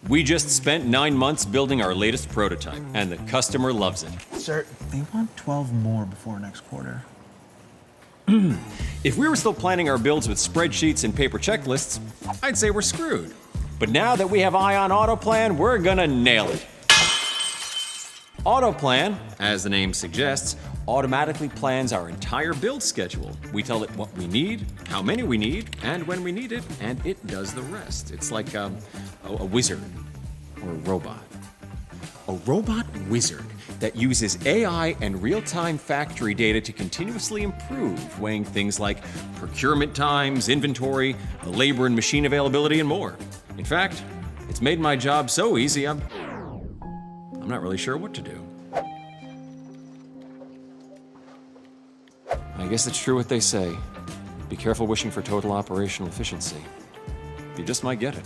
We just spent 9 months building our latest prototype, and the customer loves it. Sir, they want 12 more before next quarter. If we were still planning our builds with spreadsheets and paper checklists, I'd say we're screwed. But now that we have ION Autoplan, we're gonna nail it. Autoplan, as the name suggests, automatically plans our entire build schedule. We tell it what we need, how many we need, and when we need it, and it does the rest. It's like a wizard or a robot. A robot wizard that uses AI and real-time factory data to continuously improve, weighing things like procurement times, inventory, labor and machine availability, and more. In fact, it's made my job so easy, I'm not really sure what to do. I guess it's true what they say. Be careful wishing for total operational efficiency. You just might get it.